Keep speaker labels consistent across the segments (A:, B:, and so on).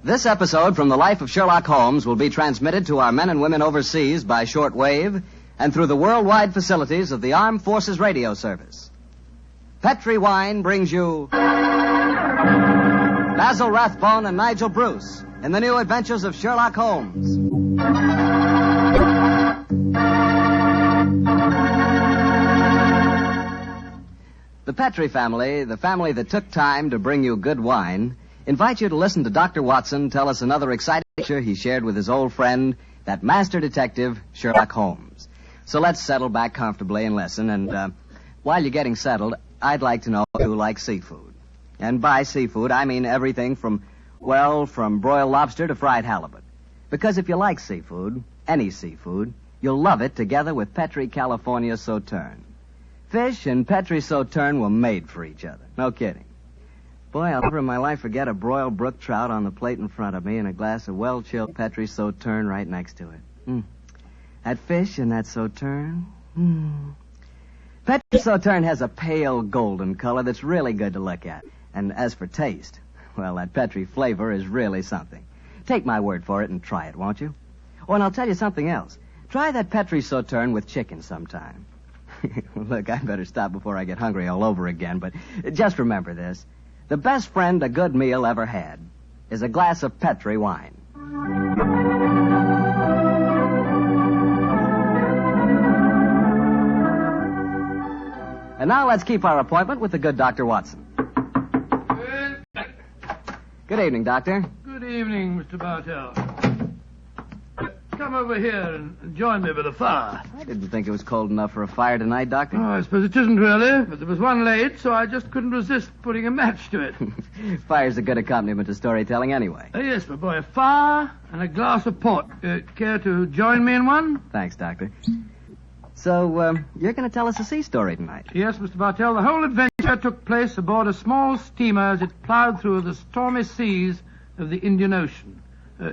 A: This episode from the life of Sherlock Holmes will be transmitted to our men and women overseas by shortwave and through the worldwide facilities of the Armed Forces Radio Service. Petri Wine brings you Basil Rathbone and Nigel Bruce in the new adventures of Sherlock Holmes. The Petri family, the family that took time to bring you good wine, invite you to listen to Dr. Watson tell us another exciting adventure he shared with his old friend, that master detective, Sherlock Holmes. So let's settle back comfortably and listen. And while you're getting settled, I'd like to know who likes seafood. And by seafood, I mean everything from broiled lobster to fried halibut. Because if you like seafood, any seafood, you'll love it together with Petri California Sauterne. Fish and Petri Sauterne were made for each other. No kidding. Boy, I'll never in my life forget a broiled brook trout on the plate in front of me and a glass of well-chilled Petri Sauterne right next to it. That fish and that Sauterne. Petri Sauterne has a pale golden color that's really good to look at. And as for taste, well, that Petri flavor is really something. Take my word for it and try it, won't you? Oh, and I'll tell you something else. Try that Petri Sauterne with chicken sometime. Look, I'd better stop before I get hungry all over again, but just remember this. The best friend a good meal ever had is a glass of Petri wine. And now let's keep our appointment with the good Dr. Watson. Good evening, Doctor.
B: Good evening, Mr. Bartell. Come over here and join me by the fire.
A: I didn't think it was cold enough for a fire tonight, Doctor.
B: Oh, I suppose it isn't really, but there was one late, so I just couldn't resist putting a match to it.
A: Fire's a good accompaniment to storytelling anyway.
B: Yes, my boy, a fire and a glass of port. Care to join me in one?
A: Thanks, Doctor. So, you're going to tell us a sea story tonight?
B: Yes, Mr. Bartell. The whole adventure took place aboard a small steamer as it plowed through the stormy seas of the Indian Ocean.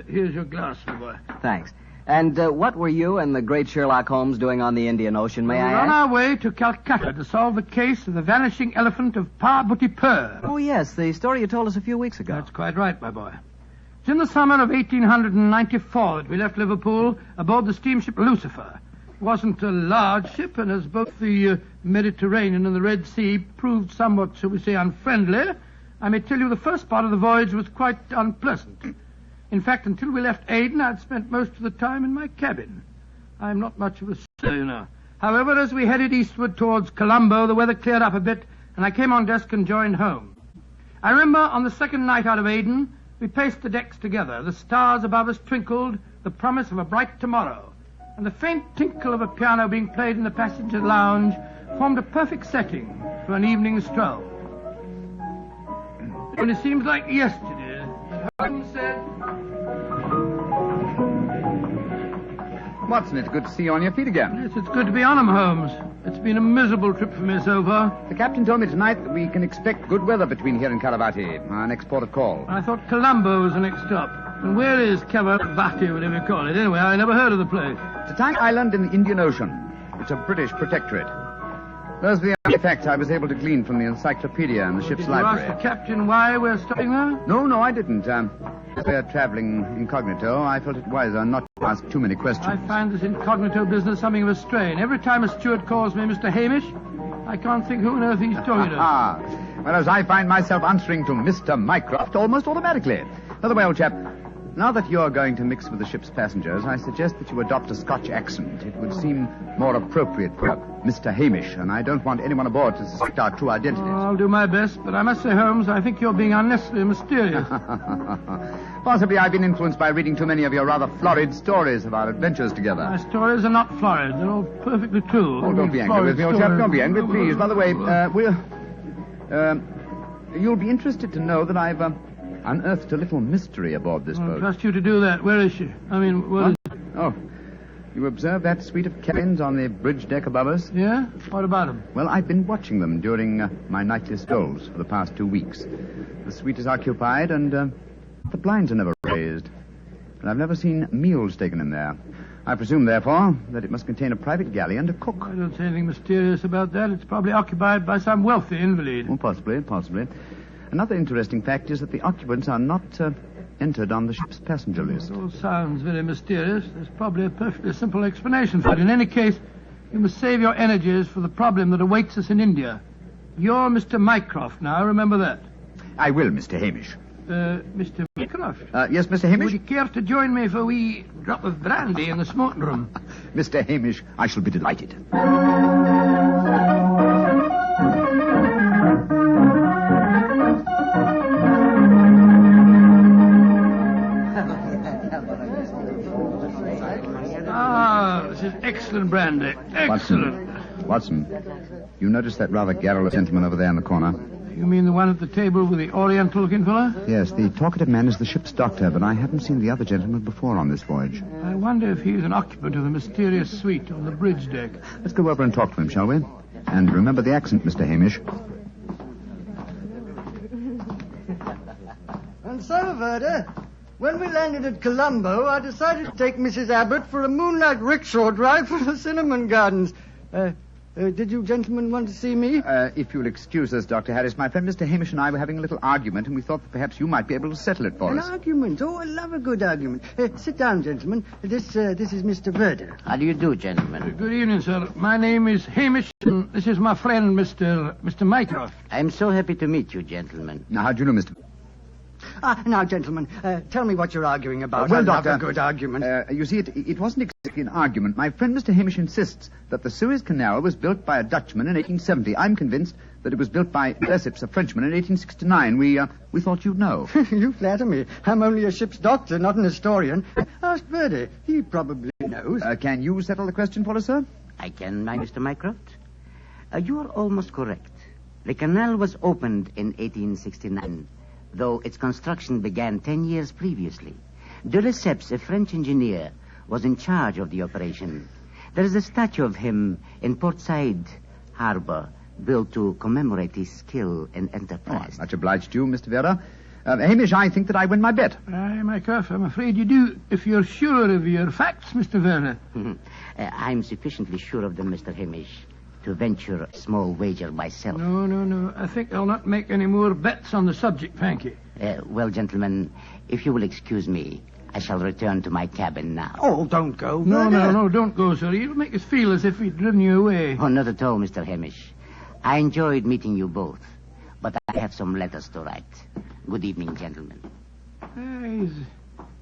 B: Here's your glass, my boy.
A: Thanks. And what were you and the great Sherlock Holmes doing on the Indian Ocean, may I ask?
B: We're on our way to Calcutta to solve the case of the vanishing elephant of Parbhuti-Pur.
A: Oh, yes, the story you told us a few weeks ago.
B: That's quite right, my boy. It's in the summer of 1894 that we left Liverpool aboard the steamship Lucifer. It wasn't a large ship, and as both the Mediterranean and the Red Sea proved somewhat, shall we say, unfriendly, I may tell you the first part of the voyage was quite unpleasant. In fact, until we left Aden, I'd spent most of the time in my cabin. I'm not much of a sailor, you know. However, as we headed eastward towards Colombo, the weather cleared up a bit, and I came on deck and joined home. I remember on the second night out of Aden, we paced the decks together. The stars above us twinkled, the promise of a bright tomorrow, and the faint tinkle of a piano being played in the passenger lounge formed a perfect setting for an evening stroll. And it seems like yesterday, Holmes said...
C: Watson, it's good to see you on your feet again.
B: Yes, it's good to be on 'em, Holmes. It's been a miserable trip for me so far.
C: The captain told me tonight that we can expect good weather between here and Caravati, our next port of call.
B: I thought Colombo was the next stop. And where is Caravati, whatever you call it? Anyway, I never heard of the place.
C: It's a tiny island in the Indian Ocean. It's a British protectorate. Those are the only facts I was able to glean from the encyclopedia in the ship's library.
B: Did you ask the captain why we're stopping there?
C: No, I didn't. As we're traveling incognito, I felt it wiser not to ask too many questions.
B: I find this incognito business something of a strain. Every time a steward calls me Mr. Hamish, I can't think who on earth he's talking to.
C: Whereas I find myself answering to Mr. Mycroft almost automatically. By the way, old chap, now that you're going to mix with the ship's passengers, I suggest that you adopt a Scotch accent. It would seem more appropriate for Mr. Hamish, and I don't want anyone aboard to suspect our true identities.
B: I'll do my best, but I must say, Holmes, I think you're being unnecessarily mysterious.
C: Possibly I've been influenced by reading too many of your rather florid stories of our adventures together.
B: My stories are not florid. They're all perfectly true.
C: Oh, don't be angry with me, old chap. Don't be angry, please. By the way, you'll be interested to know that I've unearthed a little mystery aboard this boat.
B: I trust you to do that. Where is she? I mean, what is it?
C: Oh, you observe that suite of cabins on the bridge deck above us?
B: Yeah? What about them?
C: Well, I've been watching them during my nightly strolls for the past 2 weeks. The suite is occupied, and the blinds are never raised. And I've never seen meals taken in there. I presume, therefore, that it must contain a private galley and a cook.
B: I don't see anything mysterious about that. It's probably occupied by some wealthy invalid.
C: Oh, possibly. Another interesting fact is that the occupants are not entered on the ship's passenger list.
B: It all sounds very mysterious. There's probably a perfectly simple explanation for it. In any case, you must save your energies for the problem that awaits us in India. You're Mr. Mycroft now, remember that.
C: I will, Mr. Hamish.
B: Mr. Mycroft?
C: Yes, Mr. Hamish?
B: Would you care to join me for a wee drop of brandy in the smoking room?
C: Mr. Hamish, I shall be delighted.
B: This is excellent brandy. Excellent.
C: Watson, you notice that rather garrulous gentleman over there in the corner?
B: You mean the one at the table with the oriental-looking fella?
C: Yes, the talkative man is the ship's doctor, but I haven't seen the other gentleman before on this voyage.
B: I wonder if he's an occupant of the mysterious suite on the bridge deck.
C: Let's go over and talk to him, shall we? And remember the accent, Mr. Hamish.
D: And so, Verda, when we landed at Colombo, I decided to take Mrs. Abbott for a moonlight rickshaw drive for the cinnamon gardens. Did you gentlemen want to see me?
C: If you'll excuse us, Dr. Harris, my friend Mr. Hamish and I were having a little argument, and we thought that perhaps you might be able to settle it for us.
D: An argument? Oh, I love a good argument. Sit down, gentlemen. This is Mr. Verda.
E: How do you do, gentlemen?
B: Good evening, sir. My name is Hamish, and this is my friend, Mr. Mycroft.
E: I'm so happy to meet you, gentlemen.
C: Now, how do you know, Mr.
D: Now, gentlemen, tell me what you're arguing about.
C: Well,
D: I love
C: Doctor,
D: a good argument.
C: You see, it wasn't exactly an argument. My friend Mr. Hamish insists that the Suez Canal was built by a Dutchman in 1870. I'm convinced that it was built by Lesseps, a Frenchman, in 1869. We thought you'd know.
D: You flatter me. I'm only a ship's doctor, not an historian. Ask Verdi. He probably knows.
C: Can you settle the question for us, sir?
E: I can, my Mr. Mycroft. You are almost correct. The canal was opened in 1869, though its construction began 10 years previously. De Lesseps, a French engineer, was in charge of the operation. There is a statue of him in Port Said Harbor, built to commemorate his skill and enterprise.
C: Much obliged to you, Mr. Vera. Hamish, I think that I win my bet.
B: Aye, Mycroft, I'm afraid you do, if you're sure of your facts, Mr. Werner.
E: I'm sufficiently sure of them, Mr. Hamish, to venture a small wager myself.
B: No. I think I'll not make any more bets on the subject, thank you.
E: Well, gentlemen, if you will excuse me, I shall return to my cabin now.
D: Oh, don't go.
B: No, don't go, sir. You'll make us feel as if we'd driven you away.
E: Oh, not at all, Mr. Hamish. I enjoyed meeting you both, but I have some letters to write. Good evening, gentlemen.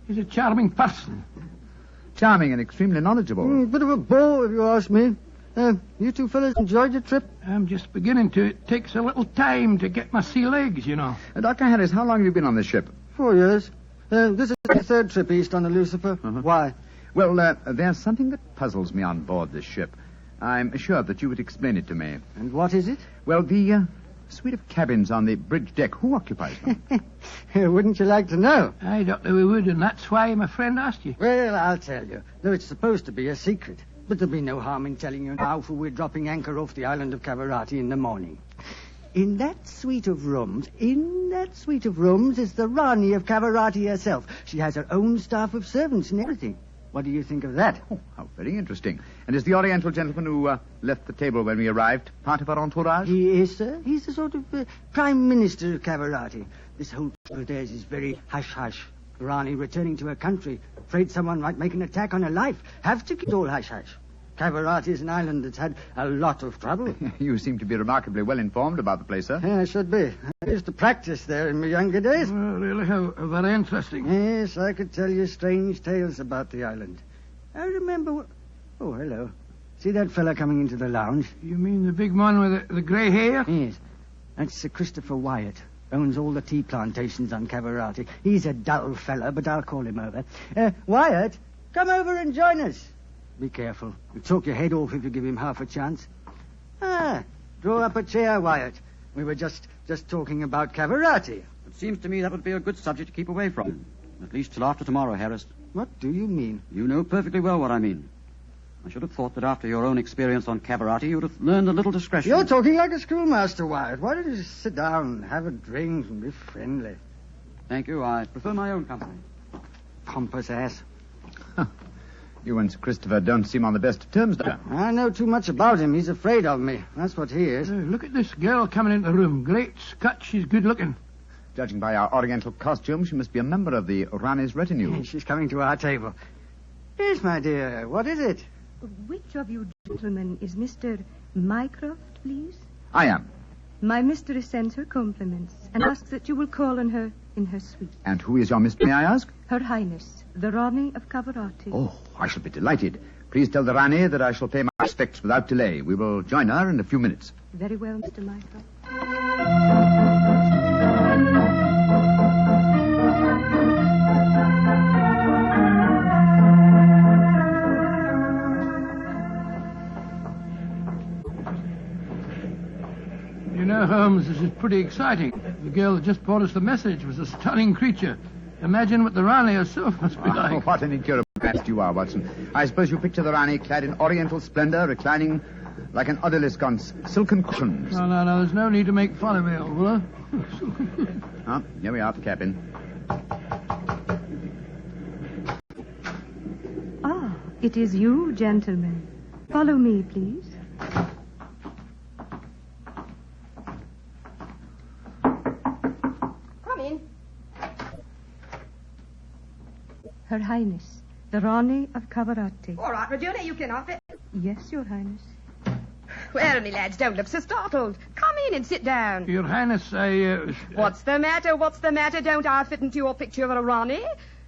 B: He's a charming person.
C: Charming and extremely knowledgeable.
D: Bit of a bore, if you ask me. You two fellas enjoyed your trip?
B: I'm just beginning to. It takes a little time to get my sea legs, you know.
C: Dr. Harris, how long have you been on this ship?
D: 4 years. This is the third trip east on the Lucifer. Why?
C: Well, there's something that puzzles me on board this ship. I'm sure that you would explain it to me.
D: And what is it?
C: Well, the suite of cabins on the bridge deck, who occupies them?
D: Wouldn't you like to know?
B: Aye, Doctor, we would, and that's why my friend asked you.
D: Well, I'll tell you. Though it's supposed to be a secret. But there'll be no harm in telling you now, for we're dropping anchor off the island of Cavarati in the morning. In that suite of rooms is the Rani of Cavarati herself. She has her own staff of servants and everything. What do you think of that?
C: Oh, how very interesting. And is the Oriental gentleman who left the table when we arrived part of our entourage?
D: He is, sir. He's the sort of Prime Minister of Cavarati. This whole trip of theirs is very hush-hush. Rani returning to her country, afraid someone might make an attack on her life. Have to keep it all hush-hush. Cavarati is an island that's had a lot of trouble.
C: You seem to be remarkably well informed about the place, sir.
D: Yeah, I should be. I used to practice there in my younger days.
B: Oh, really? How very interesting.
D: Yes, I could tell you strange tales about the island. I remember... Oh, hello. See that fella coming into the lounge?
B: You mean the big man with the grey hair?
D: Yes. That's Sir Christopher Wyatt. Owns all the tea plantations on Cavarati. He's a dull fella, but I'll call him over. Wyatt, come over and join us. Be careful. He'll talk your head off if you give him half a chance. Draw up a chair, Wyatt. We were just talking about Cavarati.
F: It seems to me that would be a good subject to keep away from. At least till after tomorrow, Harris.
D: What do you mean?
F: You know perfectly well what I mean. I should have thought that after your own experience on Cavarati, you'd have learned a little discretion.
D: You're talking like a schoolmaster, Wyatt. Why don't you just sit down, have a drink, and be friendly?
F: Thank you. I prefer my own company.
D: Pompous ass.
C: You and Sir Christopher don't seem on the best of terms, Doctor.
D: I know too much about him. He's afraid of me. That's what he is.
B: Look at this girl coming into the room. Great Scott, she's good looking.
C: Judging by our oriental costume, she must be a member of the Rani's retinue.
D: She's coming to our table. Yes, my dear. What is it?
G: Which of you gentlemen is Mr. Mycroft, please?
C: I am.
G: My mistress sends her compliments and asks that you will call on her in her suite.
C: And who is your mistress, may I ask?
G: Her Highness, the Rani of Cavarati.
C: Oh, I shall be delighted. Please tell the Rani that I shall pay my respects without delay. We will join her in a few minutes.
G: Very well, Mr. Mycroft.
B: You know, Holmes, this is pretty exciting. The girl that just brought us the message was a stunning creature. Imagine what the Rani herself must be like.
C: Oh, what an incurable beast you are, Watson. I suppose you picture the Rani clad in oriental splendor, reclining like an odalisque on silken cushions.
B: No, there's no need to make fun of me, old fellow.
C: Ah, here we are, Captain.
G: Ah, it is you, gentlemen. Follow me, please. Her Highness, the Rani of Cavarati.
H: All right, Regina, you can off it.
G: Yes, Your Highness.
H: Well, me lads, don't look so startled. Come in and sit down.
B: Your Highness,
H: What's the matter? Don't I fit into your picture of a Rani?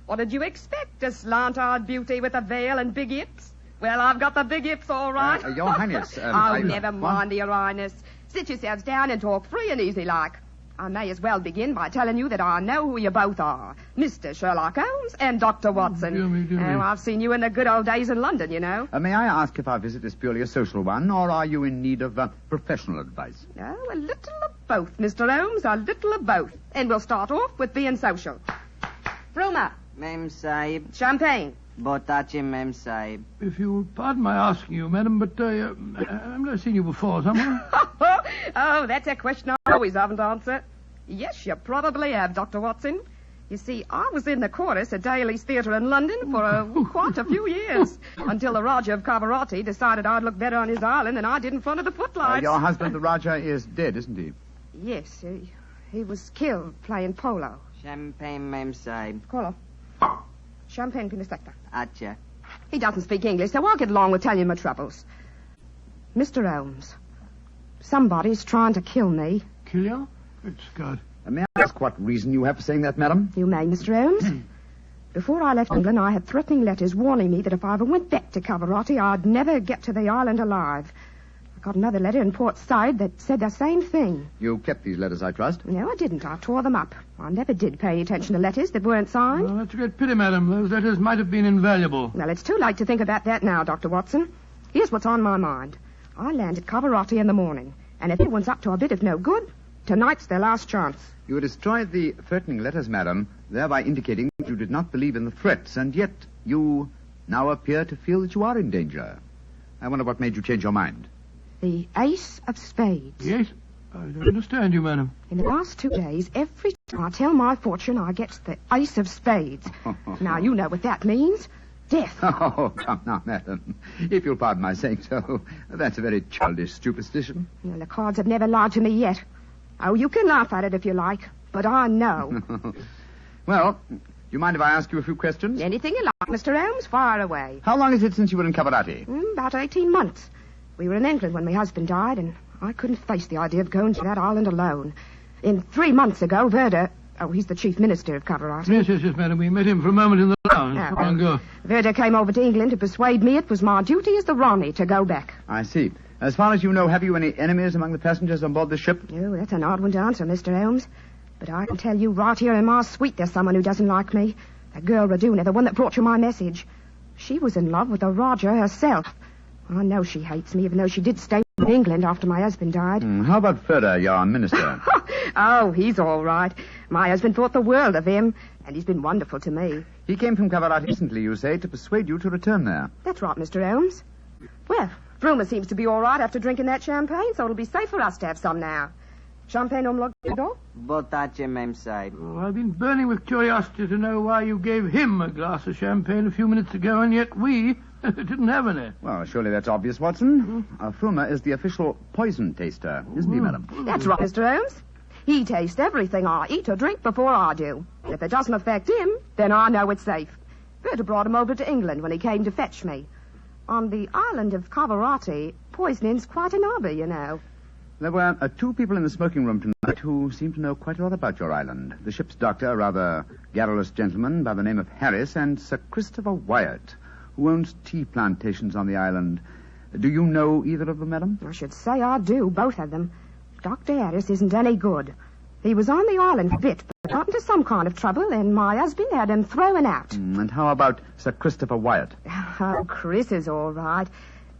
H: What did you expect? A slant-eyed beauty with a veil and big hips? Well, I've got the big hips, all right.
C: Your Highness.
H: Never mind, Your Highness. Sit yourselves down and talk free and easy like. I may as well begin by telling you that I know who you both are. Mr. Sherlock Holmes and Dr. Watson.
B: Dear me.
H: Oh, I've seen you in the good old days in London, you know.
C: May I ask if our visit is purely a social one, or are you in need of professional advice?
H: Oh, a little of both, Mr. Holmes, a little of both. And we'll start off with being social. Ruma.
A: Mem Sahib.
H: Champagne.
A: Botache, Mem Sahib.
B: If you'll pardon my asking you, madam, but I've never seen you before, somewhere.
H: Oh, that's a question I always haven't answered. Yes, you probably have, Dr. Watson. You see, I was in the chorus at Daly's Theatre in London for quite a few years, until the Raja of Cavarati decided I'd look better on his island than I did in front of the footlights.
C: Your husband, the Raja, is dead, isn't he?
H: Yes, he was killed playing polo.
A: Champagne, Mem Sahib.
H: Colo. Champagne Pinistecta.
A: Acha.
H: He doesn't speak English, so I'll get along with telling you my troubles. Mr. Holmes, somebody's trying to kill me.
B: Kill you? Good God.
C: May I ask what reason you have for saying that, madam?
H: You may, Mr. Holmes. Before I left England, I had threatening letters warning me that if I ever went back to Cavarati, I'd never get to the island alive. I got another letter in Port Said that said the same thing.
C: You kept these letters, I trust?
H: No, I didn't. I tore them up. I never did pay attention to letters that weren't signed.
B: Well, that's a great pity, madam. Those letters might have been invaluable.
H: Well, it's too late to think about that now, Dr. Watson. Here's what's on my mind. I land at Cavarati in the morning, and if anyone's up to a bit of no good, tonight's their last chance.
C: You destroyed the threatening letters, madam, thereby indicating that you did not believe in the threats, and yet you now appear to feel that you are in danger. I wonder what made you change your mind.
H: The Ace of Spades.
B: Yes? I don't understand you, madam.
H: In the last 2 days, every time I tell my fortune, I get the Ace of Spades. Now, you know what that means. Death.
C: Oh, come now, madam. If you'll pardon my saying so, that's a very childish superstition.
H: Well, the cards have never lied to me yet. Oh, you can laugh at it if you like, but I know.
C: Well, do you mind if I ask you a few questions?
H: Anything you like, Mr. Holmes, fire away.
C: How long is it since you were in Cavarati?
H: About 18 months. We were in England when my husband died, and I couldn't face the idea of going to that island alone. In 3 months ago, Verda... Oh, he's the chief minister of Cavarati.
B: Yes, madam. We met him for a moment in the lounge.
H: Yeah,
B: Long ago.
H: Verda came over to England to persuade me it was my duty as the Rani to go back.
C: I see. As far as you know, have you any enemies among the passengers on board the ship?
H: Oh, that's an odd one to answer, Mr. Holmes. But I can tell you right here in my suite there's someone who doesn't like me. That girl Raduna, the one that brought you my message. She was in love with the Raja herself. I know she hates me, even though she did stay in England after my husband died.
C: How about Ferda, your minister?
H: Oh, he's all right. My husband thought the world of him, and he's been wonderful to me.
C: He came from Cavarati recently, you say, to persuade you to return there.
H: That's right, Mr. Holmes. Well, Bruma seems to be all right after drinking that champagne, so it'll be safe for us to have some now. Champagne omlogo?
A: Botache, Mem Sahib.
B: Oh, I've been burning with curiosity to know why you gave him a glass of champagne a few minutes ago, and yet we didn't have any.
C: Well, surely that's obvious, Watson. Fruma is the official poison taster, isn't he, madam?
H: That's right, Mr. Holmes. He tastes everything I eat or drink before I do. If it doesn't affect him, then I know it's safe. Berta brought him over to England when he came to fetch me. On the island of Cavarati, poisoning's quite an hobby, you know.
C: There were 2 people in the smoking room tonight who seemed to know quite a lot about your island. The ship's doctor, a rather garrulous gentleman by the name of Harris, and Sir Christopher Wyatt, who owns tea plantations on the island. Do you know either of them, madam?
H: I should say I do, both of them. Dr. Harris isn't any good. He was on the island for a bit, but got into some kind of trouble, and my husband had him thrown out.
C: And how about Sir Christopher Wyatt?
H: Oh, Chris is all right.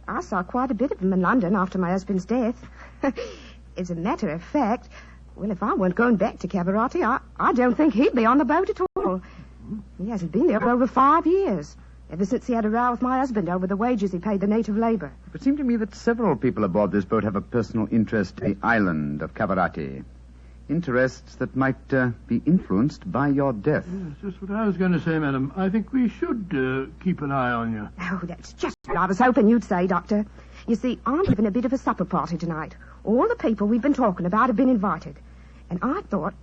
H: I saw quite a bit of him in London after my husband's death. As a matter of fact, well, if I weren't going back to Cavarati, I don't think he'd be on the boat at all. He hasn't been there for over 5 years, ever since he had a row with my husband over the wages he paid the native labor.
C: It seemed to me that several people aboard this boat have a personal interest in the island of Cavarati. Interests that might be influenced by your death.
B: Yes, just what I was going to say, madam. I think we should keep an eye on you.
H: Oh, that's just what I was hoping you'd say, Doctor. You see, I'm giving a bit of a supper party tonight. All the people we've been talking about have been invited. And I thought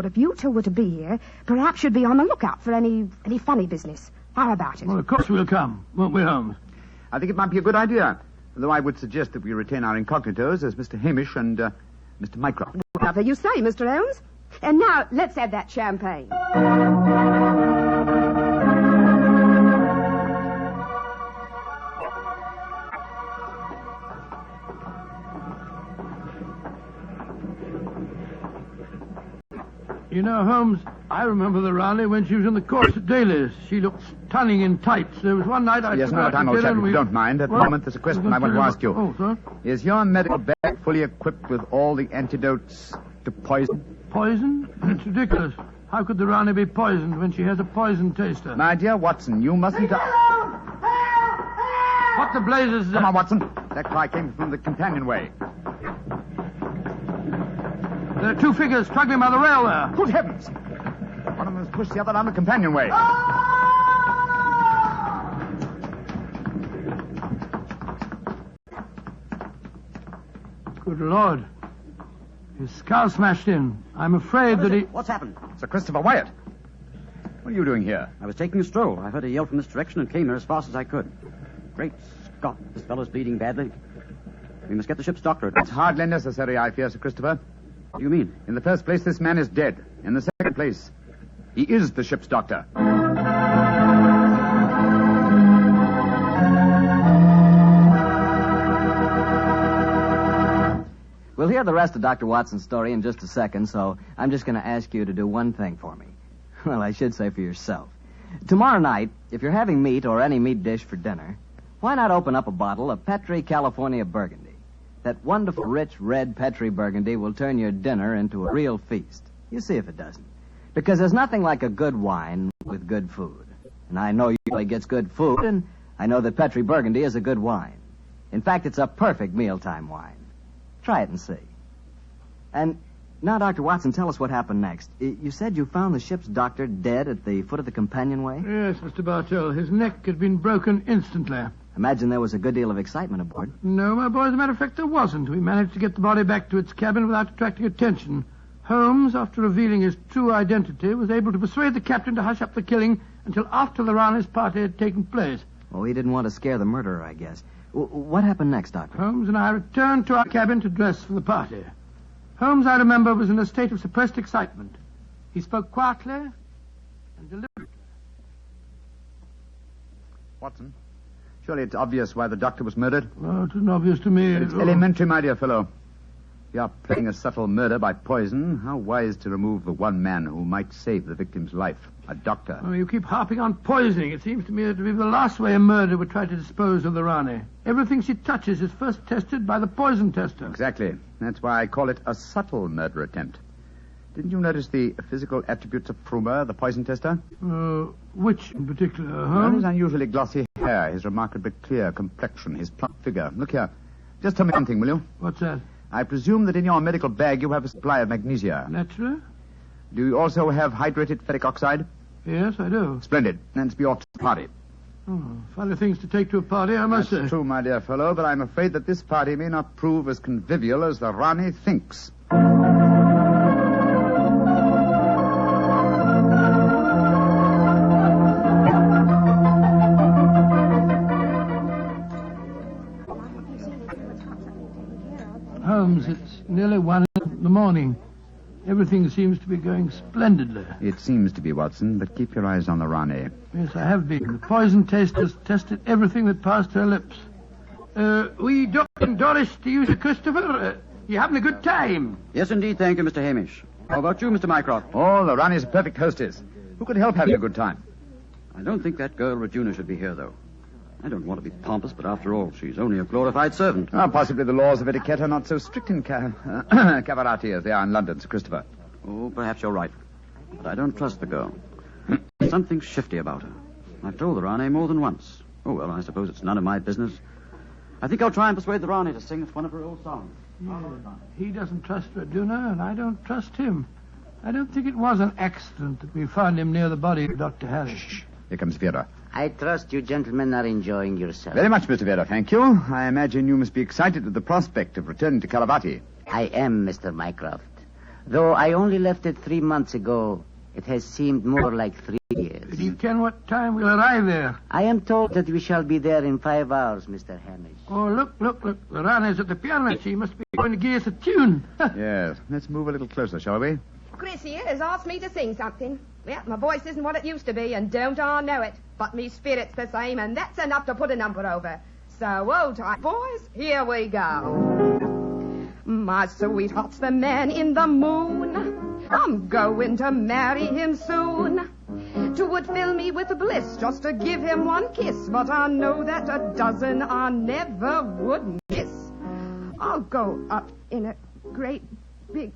H: if you two were to be here, perhaps you'd be on the lookout for any funny business. How about it?
B: Well, of course we'll come, won't we, Holmes?
C: I think it might be a good idea, though I would suggest that we retain our incognitos as Mr. Hamish and Mr. Mycroft.
H: Whatever you say, Mr. Holmes. And now, let's have that champagne.
B: You know, Holmes, I remember the Rani when she was in the course at Daly's. She looked stunning in tights. There was one night I
C: Yes,
B: took
C: no,
B: her out
C: time,
B: to
C: old
B: dinner
C: chap,
B: and
C: if
B: we...
C: you don't mind. At the moment, there's a question I want to ask you.
B: Oh, sir?
C: Is your medical bag fully equipped with all the antidotes to poison?
B: Poison? It's ridiculous. How could the Rani be poisoned when she has a poison taster?
C: My dear Watson, you mustn't...
B: What the blazes...
C: Come on, Watson. That cry came from the companionway.
B: There are 2 figures struggling by the rail there.
C: Good heavens! One of them has pushed the other down the companionway.
B: Good Lord. His skull smashed in. I'm afraid that he...
F: What's happened?
C: Sir Christopher Wyatt. What are you doing here?
F: I was taking a stroll. I heard a yell from this direction and came here as fast as I could. Great Scott, this fellow's bleeding badly. We must get the ship's doctor.
C: It's hardly necessary, I fear, Sir Christopher.
F: What do you mean?
C: In the first place, this man is dead. In the second place, he is the ship's doctor.
A: We'll hear the rest of Dr. Watson's story in just a second, so I'm just going to ask you to do one thing for me. Well, I should say for yourself. Tomorrow night, if you're having meat or any meat dish for dinner, why not open up a bottle of Petri California Burgundy? That wonderful, rich, red Petri Burgundy will turn your dinner into a real feast. You see if it doesn't. Because there's nothing like a good wine with good food. And I know you usually gets good food, and I know that Petri Burgundy is a good wine. In fact, it's a perfect mealtime wine. Try it and see. And now, Dr. Watson, tell us what happened next. You said you found the ship's doctor dead at the foot of the companionway?
B: Yes, Mr. Bartell. His neck had been broken instantly.
A: Imagine there was a good deal of excitement aboard.
B: No, my boy, as a matter of fact, there wasn't. We managed to get the body back to its cabin without attracting attention. Holmes, after revealing his true identity, was able to persuade the captain to hush up the killing until after the Rani's party had taken place.
A: Oh, he didn't want to scare the murderer, I guess. What happened next, Doctor?
B: Holmes and I returned to our cabin to dress for the party. Holmes, I remember, was in a state of suppressed excitement. He spoke quietly and deliberately.
C: Watson, surely it's obvious why the doctor was murdered.
B: Well, it isn't obvious to me.
C: But it's elementary, my dear fellow. If you are planning a subtle murder by poison, how wise to remove the one man who might save the victim's life, a doctor.
B: Oh, you keep harping on poisoning. It seems to me that to be the last way a murderer would try to dispose of the Rani. Everything she touches is first tested by the poison tester.
C: Exactly. That's why I call it a subtle murder attempt. Didn't you notice the physical attributes of Frumer, the poison tester?
B: Which in particular,
C: Well,
B: Holmes?
C: his unusually glossy hair, his remarkably clear complexion, his plump figure. Look here. Just tell me one thing, will you?
B: What's that?
C: I presume that in your medical bag you have a supply of magnesia.
B: Naturally.
C: Do you also have hydrated ferric oxide?
B: Yes, I do.
C: Splendid. Then be off to the party.
B: Oh, funny things to take to a party, I must
C: That's
B: say.
C: true, my dear fellow, but I'm afraid that this party may not prove as convivial as the Rani thinks.
B: morning. Everything seems to be going splendidly.
C: It seems to be, Watson, but keep your eyes on the Rani.
B: Yes, I have been. The poison testers tested everything that passed her lips. We don't endorse to you, Sir Christopher. You having a good time?
F: Yes, indeed, thank you, Mr. Hamish. How about you, Mr. Mycroft?
C: Oh, the Rani's a perfect hostess. Who could help having a good time?
F: I don't think that girl Regina should be here, though. I don't want to be pompous, but after all, she's only a glorified servant.
C: Possibly the laws of etiquette are not so strict in Cavarati as they are in London, Sir Christopher.
F: Oh, perhaps you're right. But I don't trust the girl. Something shifty about her. I've told the Rani more than once. Oh, well, I suppose it's none of my business. I think I'll try and persuade the Rani to sing us one of her old songs.
B: Yeah, he doesn't trust Raduna, and I don't trust him. I don't think it was an accident that we found him near the body of Dr. Harris.
C: Shh. Here comes Vera.
E: I trust you gentlemen are enjoying yourselves.
C: Very much, Mr. Vera, thank you. I imagine you must be excited at the prospect of returning to Caravati.
E: I am, Mr. Mycroft. Though I only left it 3 months ago, it has seemed more like 3 years.
B: Do you ken what time we'll arrive there?
E: I am told that we shall be there in 5 hours, Mr. Hamish.
B: Oh, look. The Rani's at the piano. She must be going to give us a tune.
C: Yes. Let's move a little closer, shall we?
H: Chris here has asked me to sing something. Well, my voice isn't what it used to be, and don't I know it. But me spirit's the same, and that's enough to put a number over. So, hold tight, boys. Here we go. My sweetheart's the man in the moon. I'm going to marry him soon. 'Twould fill me with bliss just to give him one kiss, but I know that a dozen I never would miss. I'll go up in a great big...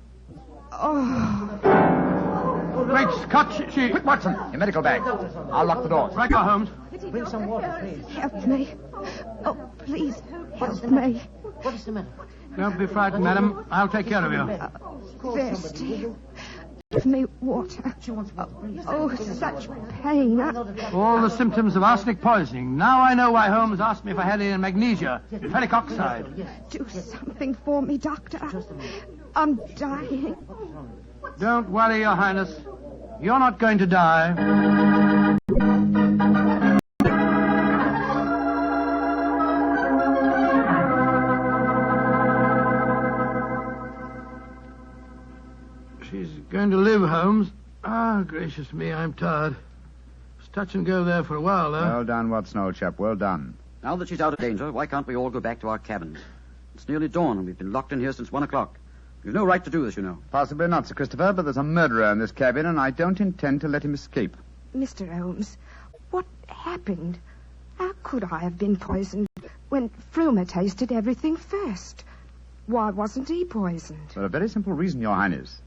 B: Great Scott, she...
C: Quick, Watson, your medical bag. I'll lock the doors.
B: Right, go, Holmes.
G: Bring some water, please.
H: Help me. Oh, please, help me.
E: What is the matter?
B: Don't be frightened, madam. I'll take care of you.
H: Thirsty. Give me water. Oh, such pain.
B: All the symptoms of arsenic poisoning. Now I know why Holmes asked me if I had any magnesia, ferric oxide.
H: Do something for me, Doctor. I'm dying.
B: Don't worry, Your Highness. You're not going to die. She's going to live, Holmes. Ah, gracious me, I'm tired. It's touch and go there for a while, though.
C: Well done, Watson, old chap. Well done.
F: Now that she's out of danger, why can't we all go back to our cabins? It's nearly dawn, and we've been locked in here since 1 o'clock. You've no right to do this, you know.
C: Possibly not, Sir Christopher, but there's a murderer in this cabin, and I don't intend to let him escape.
H: Mr. Holmes, what happened? How could I have been poisoned when Frumer tasted everything first? Why wasn't he poisoned?
C: For a very simple reason, Your Highness.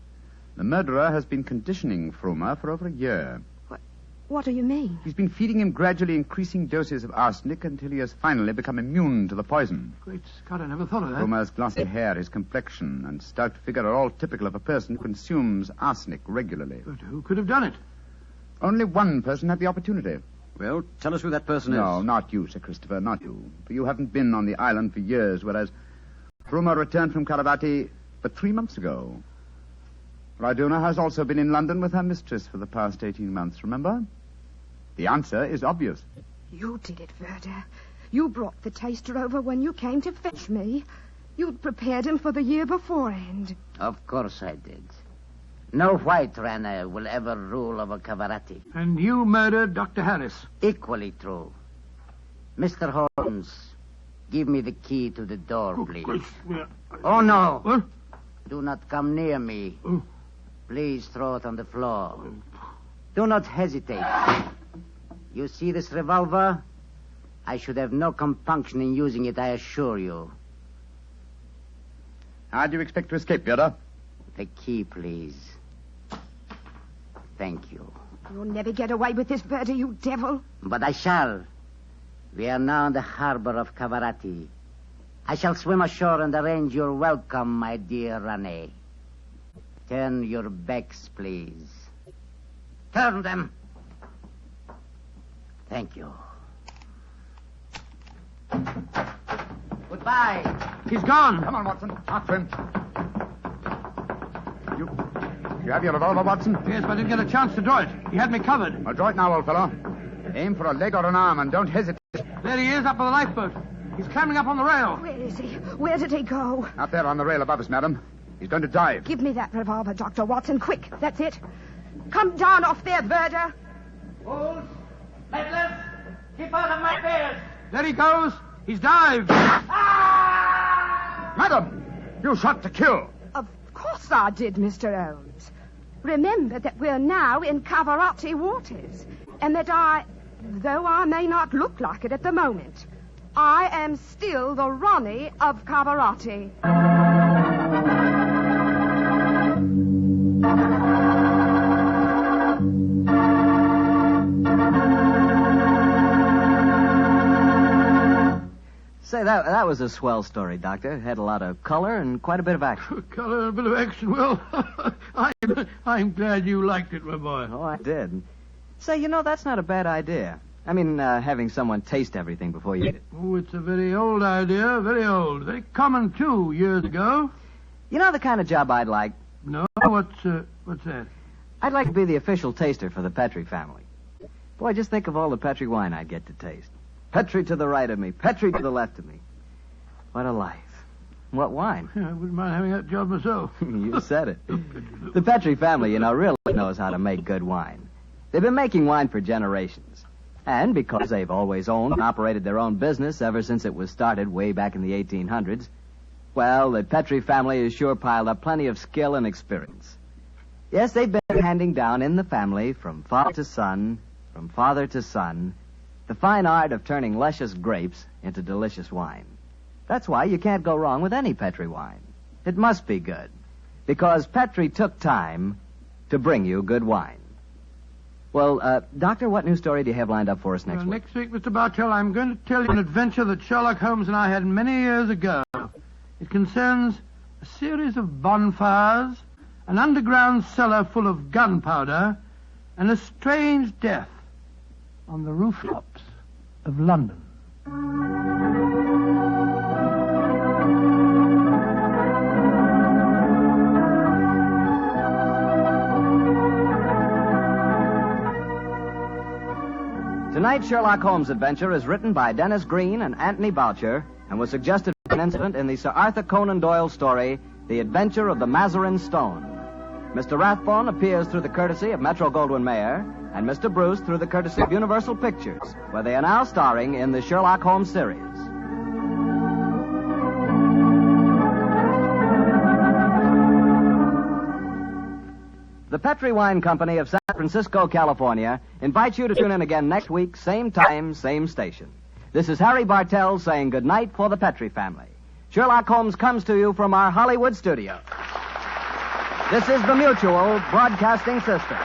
C: The murderer has been conditioning Frumer for over a year.
H: What do you mean?
C: He's been feeding him gradually increasing doses of arsenic until he has finally become immune to the poison.
B: Great Scott, I never thought of that.
C: Frumer's glossy hair, his complexion, and stout figure are all typical of a person who consumes arsenic regularly.
B: But who could have done it?
C: Only one person had the opportunity.
F: Well, tell us who that person is.
C: No, not you, Sir Christopher, not you. For you haven't been on the island for years, whereas Frumer returned from Caravati but 3 months ago. Raduna has also been in London with her mistress for the past 18 months, remember? The answer is obvious.
H: You did it, Verda. You brought the taster over when you came to fetch me. You'd prepared him for the year beforehand.
E: Of course I did. No white Rana will ever rule over Cavarati.
B: And you murdered Dr. Harris.
E: Equally true. Mr. Holmes, give me the key to the door, please. Oh, no.
B: What?
E: Do not come near me.
B: Oh.
E: Please throw it on the floor. Do not hesitate. You see this revolver? I should have no compunction in using it, I assure you.
C: How do you expect to escape, Vera?
E: The key, please. Thank you.
H: You'll never get away with this, Verda, you devil.
E: But I shall. We are now in the harbor of Cavarati. I shall swim ashore and arrange your welcome, my dear Rane. Turn your backs, please. Turn them. Thank you. Goodbye.
B: He's gone.
C: Come on, Watson. After him. You have your revolver, Watson?
B: Yes, but I didn't get a chance to draw it. He had me covered.
C: Well, draw it now, old fellow. Aim for a leg or an arm and don't hesitate.
B: There he is, up on the lifeboat. He's climbing up on the rail.
H: Where is he? Where did he go?
C: Out there on the rail above us, madam. He's He's going to dive.
H: Give me that revolver, Dr. Watson. Quick. That's it. Come down off there, Verger.
B: Wolves, Medlars, keep out of my bears. There he goes. He's dived.
C: Madam, you shot to kill.
H: Of course I did, Mr. Holmes. Remember that we're now in Cavarati waters, and that though I may not look like it at the moment, I am still the Ronnie of Cavarati.
A: Say, that was a swell story, Doctor. It had a lot of color and quite a bit of action.
B: Color and a bit of action. Well, I'm glad you liked it, my boy.
A: Oh, I did. Say, that's not a bad idea. I mean, having someone taste everything before you eat it.
B: Oh, it's a very old idea. Very old. Very common, too, years ago.
A: You know the kind of job I'd like?
B: No? What's that?
A: I'd like to be the official taster for the Petrie family. Boy, just think of all the Petrie wine I'd get to taste. Petrie to the right of me, Petrie to the left of me. What a life. What wine?
B: Yeah, I wouldn't mind having that job myself.
A: You said it. The Petrie family, really knows how to make good wine. They've been making wine for generations. And because they've always owned and operated their own business ever since it was started way back in the 1800s, well, the Petrie family has sure piled up plenty of skill and experience. Yes, they've been handing down in the family from father to son, the fine art of turning luscious grapes into delicious wine. That's why you can't go wrong with any Petrie wine. It must be good, because Petrie took time to bring you good wine. Well, Doctor, what new story do you have lined up for us next week?
B: Next week, Mr. Bartell, I'm going to tell you an adventure that Sherlock Holmes and I had many years ago. It concerns a series of bonfires, an underground cellar full of gunpowder, and a strange death on the rooftops of London.
A: Tonight's Sherlock Holmes adventure is written by Dennis Green and Anthony Boucher and was suggested as an incident in the Sir Arthur Conan Doyle story, The Adventure of the Mazarin Stone. Mr. Rathbone appears through the courtesy of Metro-Goldwyn-Mayer, and Mr. Bruce through the courtesy of Universal Pictures, where they are now starring in the Sherlock Holmes series. The Petrie Wine Company of San Francisco, California, invites you to tune in again next week, same time, same station. This is Harry Bartell saying goodnight for the Petrie family. Sherlock Holmes comes to you from our Hollywood studio. This is the Mutual Broadcasting System.